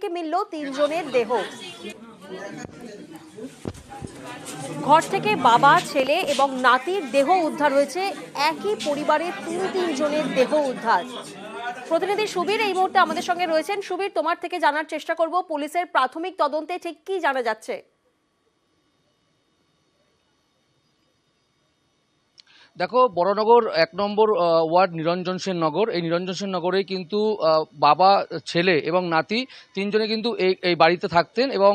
থেকে মিলল 3 জনের দেহ। ঘর থেকে বাবা, ছেলে এবং নাতির দেহ উদ্ধার হয়েছে। একই পরিবারের তিন জনের দেহ উদ্ধার। প্রতিনিধি সুবীর এই মুহূর্তে আমাদের সঙ্গে রয়েছেন। সুবীর, তোমার থেকে জানার চেষ্টা করব পুলিশের প্রাথমিক তদন্তে ঠিক কি জানা যাচ্ছে। দেখো, বড়নগর 1 নম্বর ওয়ার্ড নিরঞ্জন সেন নগর। এই নিরঞ্জন সেন নগরেই কিন্তু বাবা, ছেলে এবং নাতি 3 জনে কিন্তু এই বাড়িতে থাকতেন এবং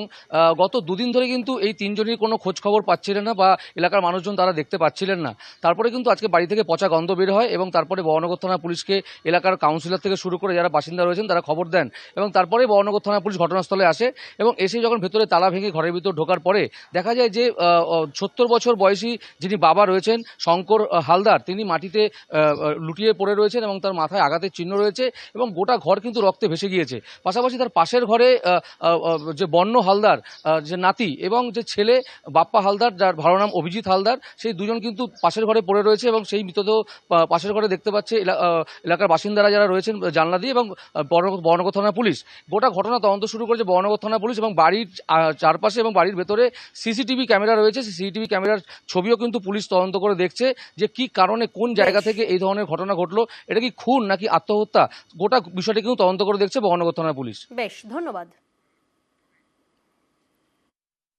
গত 2 দিন ধরে কিন্তু এই 3 জনের কোনো খোঁজ খবর পাচ্ছিলেন না বা এলাকার মানুষজন তারা দেখতে পাচ্ছিলেন না। তারপরে কিন্তু আজকে বাড়ি থেকে পচা গন্ধ বের হয় এবং তারপরে বড়নগর থানা পুলিশকে এলাকার কাউন্সিলর থেকে শুরু করে যারা বাসিন্দা রয়েছেন তারা খবর দেন এবং তারপরে বড়নগর থানা পুলিশ ঘটনাস্থলে আসে এবং এসে যখন ভেতরে তালা ভেঙে ঘরের ভিতর ঢোকার পরে দেখা যায় যে 70 বছর বয়সী যিনি বাবা রয়েছেন শঙ্কর হালদার, তিনি মাটিতে লুটিয়ে পড়ে রয়েছেন এবং তার মাথায় আঘাতের চিহ্ন রয়েছে এবং গোটা ঘর কিন্তু রক্তে ভেসে গিয়েছে। পাশাপাশি তার পাশের ঘরে যে বন্য হালদার, যে নাতি এবং যে ছেলে বাপ্পা হালদার, যার ভালো নাম অভিজিৎ হালদার, সেই দুজন কিন্তু পাশের ঘরে পড়ে রয়েছে এবং সেই মৃতদেহ পাশের ঘরে দেখতে পাচ্ছে এলাকার বাসিন্দারা যারা রয়েছেন জানলা দিয়ে এবং বড়নগর থানা পুলিশ। গোটা ঘটনা তদন্ত শুরু করেছে বড়নগর থানা পুলিশ এবং বাড়ির চারপাশে এবং বাড়ির ভেতরে সিসিটিভি ক্যামেরা রয়েছে। সিসিটিভি ক্যামেরার ছবিও কিন্তু পুলিশ তদন্ত করে দেখছে যে কি কারণে কোন জায়গা থেকে এই ধরনের ঘটনা ঘটলো, এটা কি খুন নাকি আত্মহত্যা, গোটা বিষয়টি কিন্তু তদন্ত করে দেখছে বড়নগর থানা পুলিশ। বেশ, ধন্যবাদ।